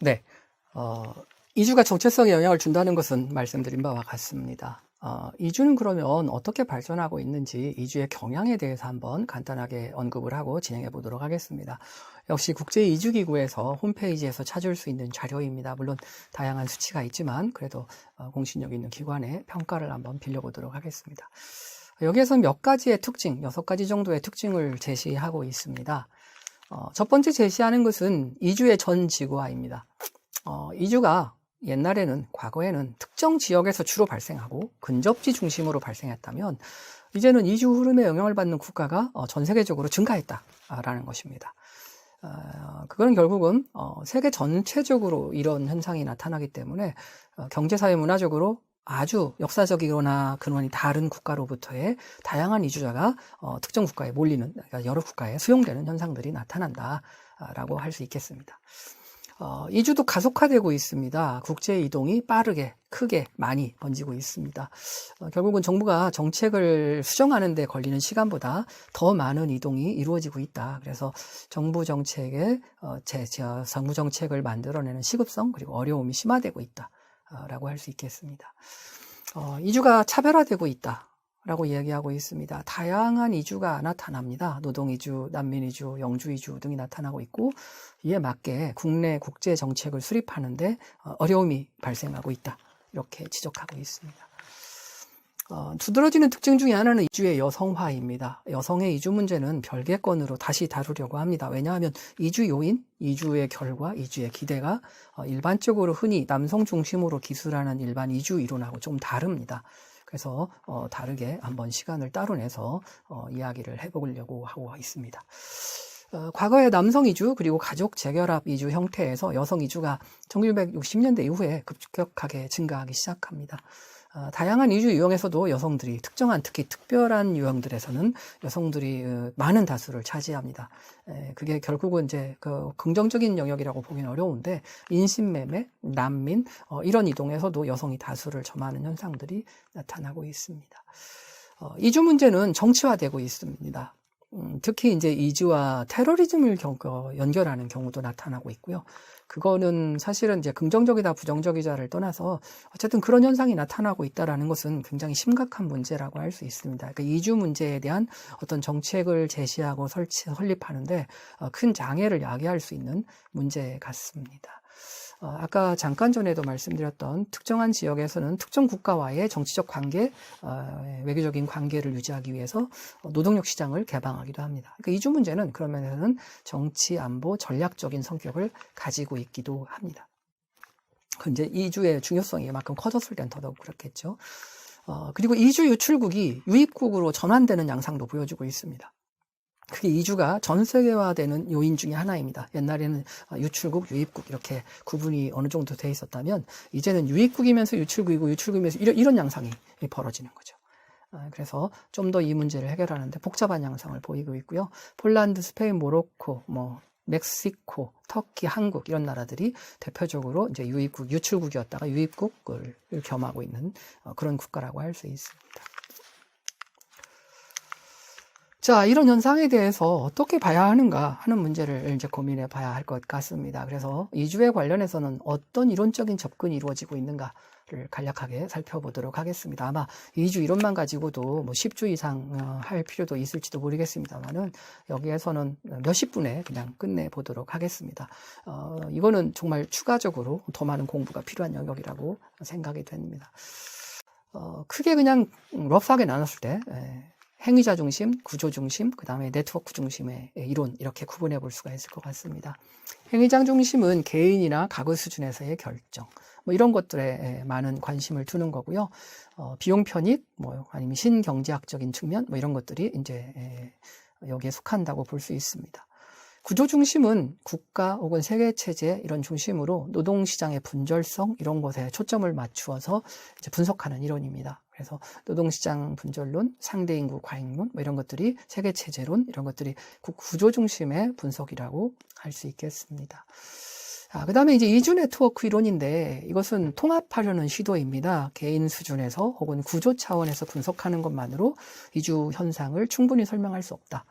네, 이주가 정체성에 영향을 준다는 것은 말씀드린 바와 같습니다. 이주는 그러면 어떻게 발전하고 있는지 이주의 경향에 대해서 한번 간단하게 언급을 하고 진행해 보도록 하겠습니다. 역시 국제이주기구에서 홈페이지에서 찾을 수 있는 자료입니다. 물론 다양한 수치가 있지만 그래도 공신력 있는 기관의 평가를 한번 빌려보도록 하겠습니다. 여기에서 몇 가지의 특징, 6가지 정도의 특징을 제시하고 있습니다. 첫 번째 제시하는 것은 이주의 전 지구화입니다. 이주가 옛날에는, 과거에는 특정 지역에서 주로 발생하고 근접지 중심으로 발생했다면 이제는 이주 흐름에 영향을 받는 국가가 전 세계적으로 증가했다라는 것입니다. 그건 결국은 세계 전체적으로 이런 현상이 나타나기 때문에 경제사회 문화적으로 아주 역사적이거나 근원이 다른 국가로부터의 다양한 이주자가 특정 국가에 몰리는, 그러니까 여러 국가에 수용되는 현상들이 나타난다라고 할 수 있겠습니다. 이주도 가속화되고 있습니다. 국제 이동이 빠르게, 크게, 많이 번지고 있습니다. 결국은 정부가 정책을 수정하는 데 걸리는 시간보다 더 많은 이동이 이루어지고 있다. 그래서 정부 정책의 정부 정책을 만들어내는 시급성 그리고 어려움이 심화되고 있다라고 할 수 있겠습니다. 이주가 차별화되고 있다. 라고 이야기하고 있습니다. 다양한 이주가 나타납니다. 노동이주, 난민이주, 영주이주 등이 나타나고 있고 이에 맞게 국내 국제 정책을 수립하는데 어려움이 발생하고 있다. 이렇게 지적하고 있습니다. 두드러지는 특징 중에 하나는 이주의 여성화입니다. 여성의 이주 문제는 별개 건으로 다시 다루려고 합니다. 왜냐하면 이주 요인, 이주의 결과, 이주의 기대가 일반적으로 흔히 남성 중심으로 기술하는 일반 이주 이론하고 좀 다릅니다. 그래서 다르게 한번 시간을 따로 내서 이야기를 해보려고 하고 있습니다. 과거의 남성 이주 그리고 가족 재결합 이주 형태에서 여성 이주가 1960년대 이후에 급격하게 증가하기 시작합니다. 다양한 이주 유형에서도 여성들이 특정한 특히 특별한 유형들에서는 여성들이 많은 다수를 차지합니다. 그게 결국은 이제 그 긍정적인 영역이라고 보기는 어려운데 인신매매, 난민 이런 이동에서도 여성이 다수를 점하는 현상들이 나타나고 있습니다. 이주 문제는 정치화되고 있습니다. 특히 이제 이주와 테러리즘을 연결하는 경우도 나타나고 있고요. 그거는 사실은 이제 긍정적이다 부정적이다를 떠나서 어쨌든 그런 현상이 나타나고 있다라는 것은 굉장히 심각한 문제라고 할 수 있습니다. 그러니까 이주 문제에 대한 어떤 정책을 제시하고 설립하는데 큰 장애를 야기할 수 있는 문제 같습니다. 아까 잠깐 전에도 말씀드렸던 특정한 지역에서는 특정 국가와의 정치적 관계, 외교적인 관계를 유지하기 위해서 노동력 시장을 개방하기도 합니다. 그러니까 이주 문제는 그런 면에서는 정치, 안보, 전략적인 성격을 가지고 있기도 합니다. 이제 이주의 중요성이 이만큼 커졌을 땐 더더욱 그렇겠죠. 그리고 이주 유출국이 유입국으로 전환되는 양상도 보여주고 있습니다. 그게 이주가 전 세계화되는 요인 중에 하나입니다. 옛날에는 유출국, 유입국 이렇게 구분이 어느 정도 돼 있었다면 이제는 유입국이면서 유출국이고 유출국이면서 이런 양상이 벌어지는 거죠. 그래서 좀 더 이 문제를 해결하는데 복잡한 양상을 보이고 있고요. 폴란드, 스페인, 모로코, 멕시코, 터키, 한국 이런 나라들이 대표적으로 이제 유입국, 유출국이었다가 유입국을 겸하고 있는 그런 국가라고 할 수 있습니다. 자, 이런 현상에 대해서 어떻게 봐야 하는가 하는 문제를 이제 고민해 봐야 할 것 같습니다. 그래서 이주에 관련해서는 어떤 이론적인 접근이 이루어지고 있는가를 간략하게 살펴보도록 하겠습니다. 아마 이주 이론만 가지고도 10주 이상 할 필요도 있을지도 모르겠습니다만은 여기에서는 몇십 분에 그냥 끝내보도록 하겠습니다. 이거는 정말 추가적으로 더 많은 공부가 필요한 영역이라고 생각이 됩니다. 크게 그냥 러프하게 나눴을 때 행위자 중심, 구조 중심, 그 다음에 네트워크 중심의 이론 이렇게 구분해 볼 수가 있을 것 같습니다. 행위자 중심은 개인이나 가구 수준에서의 결정 이런 것들에 많은 관심을 두는 거고요. 비용 편익, 아니면 신경제학적인 측면 이런 것들이 이제 여기에 속한다고 볼 수 있습니다. 구조 중심은 국가 혹은 세계 체제 이런 중심으로 노동시장의 분절성 이런 것에 초점을 맞추어서 이제 분석하는 이론입니다. 그래서 노동시장 분절론, 상대인구 과잉론 이런 것들이 세계체제론 이런 것들이 구조 중심의 분석이라고 할 수 있겠습니다. 그 다음에 이제 이주 네트워크 이론인데 이것은 통합하려는 시도입니다. 개인 수준에서 혹은 구조 차원에서 분석하는 것만으로 이주 현상을 충분히 설명할 수 없다.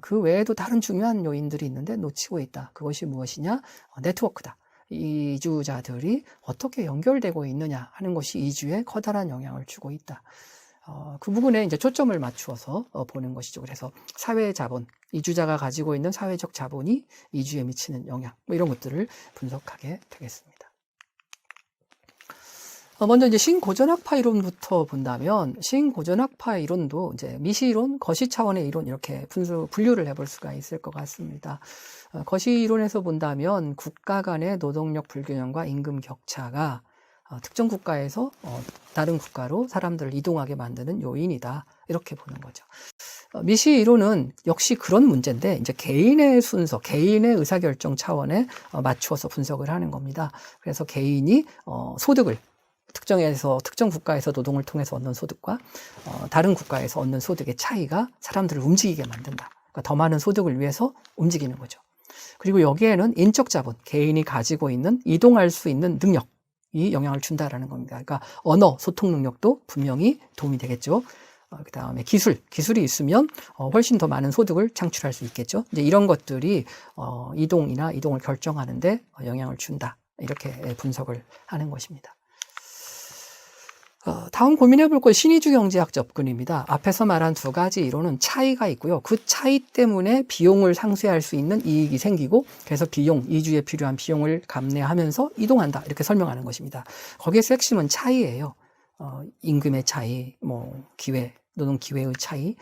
그 외에도 다른 중요한 요인들이 있는데 놓치고 있다. 그것이 무엇이냐? 네트워크다. 이 이주자들이 어떻게 연결되고 있느냐 하는 것이 이주에 커다란 영향을 주고 있다. 그 부분에 이제 초점을 맞추어서 보는 것이죠. 그래서 사회 자본, 이주자가 가지고 있는 사회적 자본이 이주에 미치는 영향, 뭐 이런 것들을 분석하게 되겠습니다. 먼저 이제 신고전학파 이론부터 본다면, 신고전학파 이론도 이제 미시 이론, 거시 차원의 이론 이렇게 분류를 해볼 수가 있을 것 같습니다. 거시 이론에서 본다면 국가 간의 노동력 불균형과 임금 격차가 특정 국가에서 다른 국가로 사람들을 이동하게 만드는 요인이다. 이렇게 보는 거죠. 미시 이론은 역시 그런 문제인데 이제 개인의 순서, 개인의 의사결정 차원에 맞추어서 분석을 하는 겁니다. 그래서 개인이 소득을 특정 국가에서 노동을 통해서 얻는 소득과 다른 국가에서 얻는 소득의 차이가 사람들을 움직이게 만든다. 그러니까 더 많은 소득을 위해서 움직이는 거죠. 그리고 여기에는 인적 자본, 개인이 가지고 있는 이동할 수 있는 능력, 이 영향을 준다라는 겁니다. 그러니까 언어, 소통 능력도 분명히 도움이 되겠죠. 그 다음에 기술이 있으면 훨씬 더 많은 소득을 창출할 수 있겠죠. 이제 이런 것들이 이동을 결정하는데 영향을 준다. 이렇게 분석을 하는 것입니다. 다음 고민해 볼 건 신이주 경제학 접근입니다. 앞에서 말한 두 가지 이론은 차이가 있고요. 그 차이 때문에 비용을 상쇄할 수 있는 이익이 생기고 그래서 이주에 필요한 비용을 감내하면서 이동한다. 이렇게 설명하는 것입니다. 거기에서 핵심은 차이예요. 임금의 차이, 노동 기회의 차이,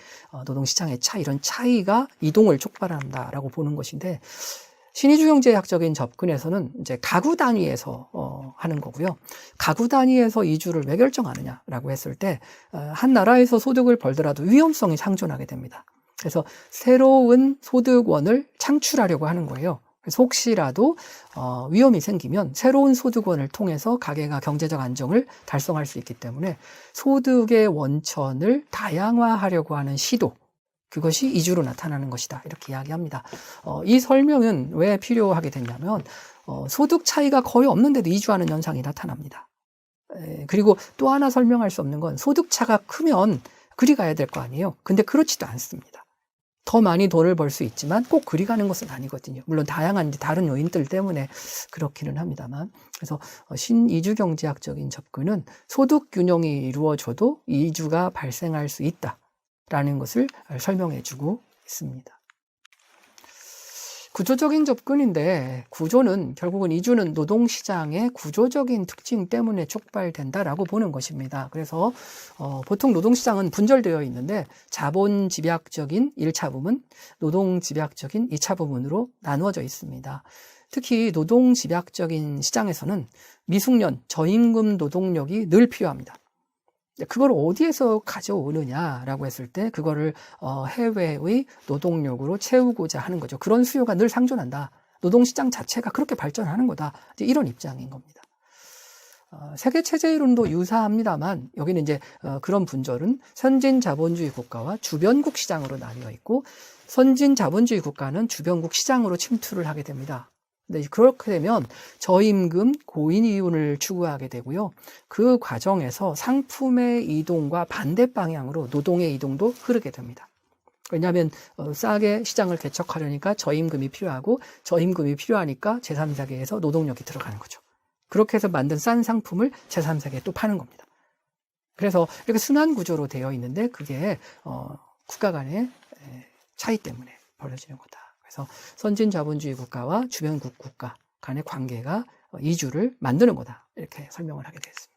노동 시장의 차이, 이런 차이가 이동을 촉발한다라고 보는 것인데 신이주 경제학적인 접근에서는 이제 가구 단위에서 하는 거고요. 가구 단위에서 이주를 왜 결정하느냐라고 했을 때 한 나라에서 소득을 벌더라도 위험성이 상존하게 됩니다. 그래서 새로운 소득원을 창출하려고 하는 거예요. 그래서 혹시라도 위험이 생기면 새로운 소득원을 통해서 가계가 경제적 안정을 달성할 수 있기 때문에 소득의 원천을 다양화하려고 하는 시도, 그것이 이주로 나타나는 것이다. 이렇게 이야기합니다. 이 설명은 왜 필요하게 됐냐면 소득 차이가 거의 없는데도 이주하는 현상이 나타납니다. 그리고 또 하나 설명할 수 없는 건 소득 차가 크면 그리 가야 될 거 아니에요. 근데 그렇지도 않습니다. 더 많이 돈을 벌 수 있지만 꼭 그리 가는 것은 아니거든요. 물론 다양한 다른 요인들 때문에 그렇기는 합니다만. 그래서 신이주 경제학적인 접근은 소득 균형이 이루어져도 이주가 발생할 수 있다. 라는 것을 설명해 주고 있습니다. 구조적인 접근인데 구조는 결국은 이주는 노동시장의 구조적인 특징 때문에 촉발된다라고 보는 것입니다. 그래서 보통 노동시장은 분절되어 있는데 자본 집약적인 1차 부문, 노동 집약적인 2차 부문으로 나누어져 있습니다. 특히 노동 집약적인 시장에서는 미숙련, 저임금 노동력이 늘 필요합니다. 그걸 어디에서 가져오느냐라고 했을 때 그거를 해외의 노동력으로 채우고자 하는 거죠. 그런 수요가 늘 상존한다. 노동시장 자체가 그렇게 발전하는 거다. 이런 입장인 겁니다. 세계체제 이론도 유사합니다만 여기는 이제 그런 분절은 선진 자본주의 국가와 주변국 시장으로 나뉘어 있고 선진 자본주의 국가는 주변국 시장으로 침투를 하게 됩니다. 네, 그렇게 되면 저임금, 고인 이윤을 추구하게 되고요. 그 과정에서 상품의 이동과 반대 방향으로 노동의 이동도 흐르게 됩니다. 왜냐하면 싸게 시장을 개척하려니까 저임금이 필요하고 저임금이 필요하니까 제3세계에서 노동력이 들어가는 거죠. 그렇게 해서 만든 싼 상품을 제3세계에 또 파는 겁니다. 그래서 이렇게 순환 구조로 되어 있는데 그게 국가 간의 차이 때문에 벌어지는 거다. 그래서 선진 자본주의 국가와 주변국 국가 간의 관계가 이주를 만드는 거다. 이렇게 설명을 하게 되었습니다.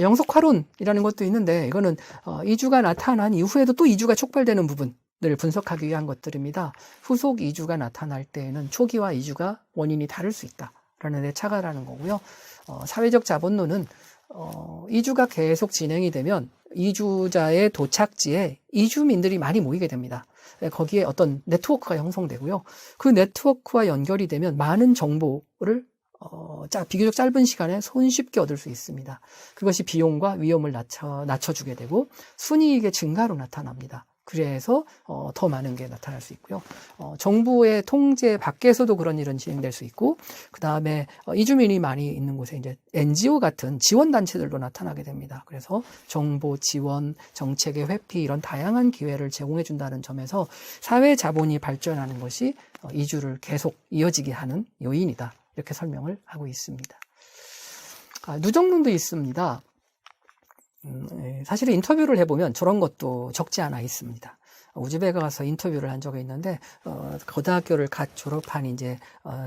영속화론이라는 것도 있는데 이거는 이주가 나타난 이후에도 또 이주가 촉발되는 부분을 분석하기 위한 것들입니다. 후속 이주가 나타날 때에는 초기와 이주가 원인이 다를 수 있다라는 데 차가라는 거고요. 사회적 자본론은 이주가 계속 진행이 되면 이주자의 도착지에 이주민들이 많이 모이게 됩니다. 거기에 어떤 네트워크가 형성되고요. 그 네트워크와 연결이 되면 많은 정보를 비교적 짧은 시간에 손쉽게 얻을 수 있습니다. 그것이 비용과 위험을 낮춰주게 되고 순이익의 증가로 나타납니다. 그래서 더 많은 게 나타날 수 있고요. 정부의 통제 밖에서도 그런 일은 진행될 수 있고, 그 다음에 이주민이 많이 있는 곳에 이제 NGO 같은 지원 단체들도 나타나게 됩니다. 그래서 정보 지원, 정책의 회피 이런 다양한 기회를 제공해 준다는 점에서 사회 자본이 발전하는 것이 이주를 계속 이어지게 하는 요인이다. 이렇게 설명을 하고 있습니다. 누적론도 있습니다. 사실 인터뷰를 해보면 저런 것도 적지 않아 있습니다. 우즈베크에 가서 인터뷰를 한 적이 있는데 고등학교를 갓 졸업한 이제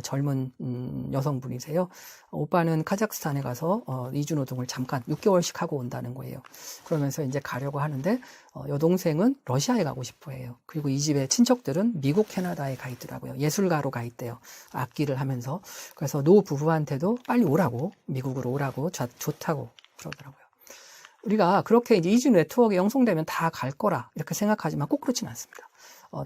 젊은 여성분이세요. 오빠는 카자흐스탄에 가서 이주노동을 잠깐 6개월씩 하고 온다는 거예요. 그러면서 이제 가려고 하는데 여동생은 러시아에 가고 싶어 해요. 그리고 이 집의 친척들은 미국, 캐나다에 가 있더라고요. 예술가로 가 있대요. 악기를 하면서. 그래서 노 부부한테도 빨리 오라고, 미국으로 오라고 좋다고 그러더라고요. 우리가 그렇게 이제 이주 네트워크가 형성되면 다 갈 거라 이렇게 생각하지만 꼭 그렇지는 않습니다.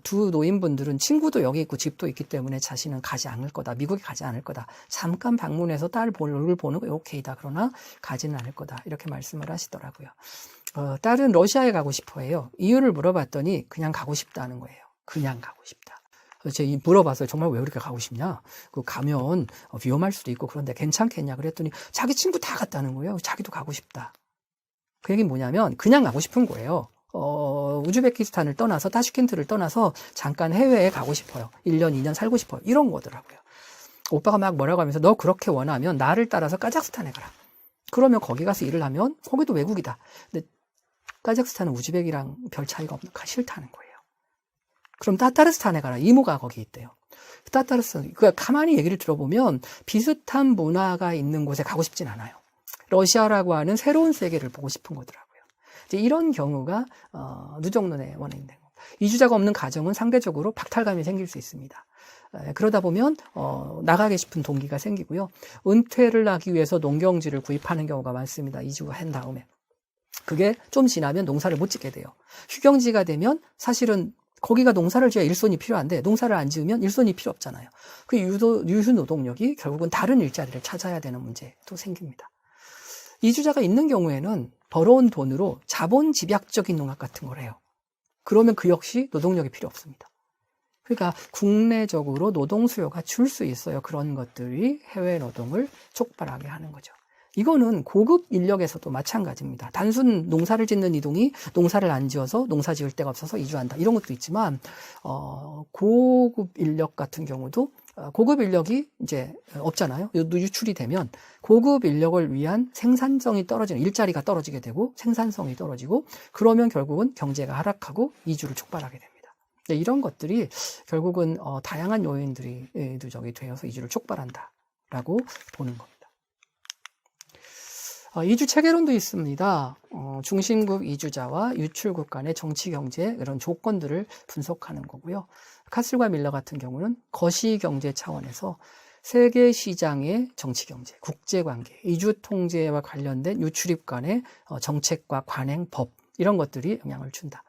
두 노인분들은 친구도 여기 있고 집도 있기 때문에 자신은 가지 않을 거다. 미국에 가지 않을 거다. 잠깐 방문해서 딸 얼굴 보는 거 오케이다. 그러나 가지는 않을 거다. 이렇게 말씀을 하시더라고요. 딸은 러시아에 가고 싶어 해요. 이유를 물어봤더니 그냥 가고 싶다는 거예요. 그냥 가고 싶다. 제가 물어봤어요. 정말 왜 그렇게 가고 싶냐? 가면 위험할 수도 있고 그런데 괜찮겠냐? 그랬더니 자기 친구 다 갔다는 거예요. 자기도 가고 싶다. 그 얘기는 뭐냐면 그냥 가고 싶은 거예요. 우즈베키스탄을 떠나서 타슈켄트를 떠나서 잠깐 해외에 가고 싶어요. 1년, 2년 살고 싶어요. 이런 거더라고요. 오빠가 막 뭐라고 하면서 너 그렇게 원하면 나를 따라서 카자흐스탄에 가라. 그러면 거기 가서 일을 하면 거기도 외국이다. 근데 카자흐스탄은 우즈벡이랑 별 차이가 없는 가 싫다는 거예요. 그럼 따따르스탄에 가라. 이모가 거기 있대요. 따따르스탄, 가만히 얘기를 들어보면 비슷한 문화가 있는 곳에 가고 싶진 않아요. 러시아라고 하는 새로운 세계를 보고 싶은 거더라고요. 이제 이런 경우가 누적론의 원인이 된 겁니다. 이주자가 없는 가정은 상대적으로 박탈감이 생길 수 있습니다. 그러다 보면 나가고 싶은 동기가 생기고요. 은퇴를 하기 위해서 농경지를 구입하는 경우가 많습니다. 이주가 한 다음에. 그게 좀 지나면 농사를 못 짓게 돼요. 휴경지가 되면 사실은 거기가 농사를 지어야 일손이 필요한데 농사를 안 지으면 일손이 필요 없잖아요. 그 유휴 노동력이 결국은 다른 일자리를 찾아야 되는 문제도 생깁니다. 이주자가 있는 경우에는 벌어온 돈으로 자본 집약적인 농악 같은 걸 해요. 그러면 그 역시 노동력이 필요 없습니다. 그러니까 국내적으로 노동 수요가 줄 수 있어요. 그런 것들이 해외 노동을 촉발하게 하는 거죠. 이거는 고급 인력에서도 마찬가지입니다. 단순 농사를 짓는 이동이 농사를 안 지어서 농사 지을 데가 없어서 이주한다. 이런 것도 있지만 고급 인력 같은 경우도 고급 인력이 이제 없잖아요. 유출이 되면 고급 인력을 위한 생산성이 떨어지는 일자리가 떨어지게 되고 생산성이 떨어지고 그러면 결국은 경제가 하락하고 이주를 촉발하게 됩니다. 이런 것들이 결국은 다양한 요인들이 누적이 되어서 이주를 촉발한다라고 보는 겁니다. 이주 체계론도 있습니다. 중심국 이주자와 유출국 간의 정치, 경제 이런 조건들을 분석하는 거고요. 카슬과 밀러 같은 경우는 거시 경제 차원에서 세계 시장의 정치, 경제, 국제 관계, 이주 통제와 관련된 유출입 간의 정책과 관행, 법 이런 것들이 영향을 준다.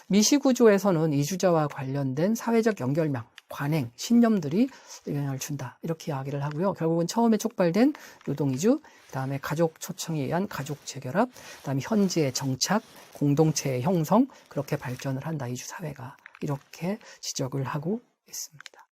미시 구조에서는 이주자와 관련된 사회적 연결망, 관행, 신념들이 영향을 준다. 이렇게 이야기를 하고요. 결국은 처음에 촉발된 노동이주, 그다음에 가족 초청에 의한 가족 재결합, 그다음에 현지의 정착, 공동체의 형성, 그렇게 발전을 한다. 이주 사회가. 이렇게 지적을 하고 있습니다.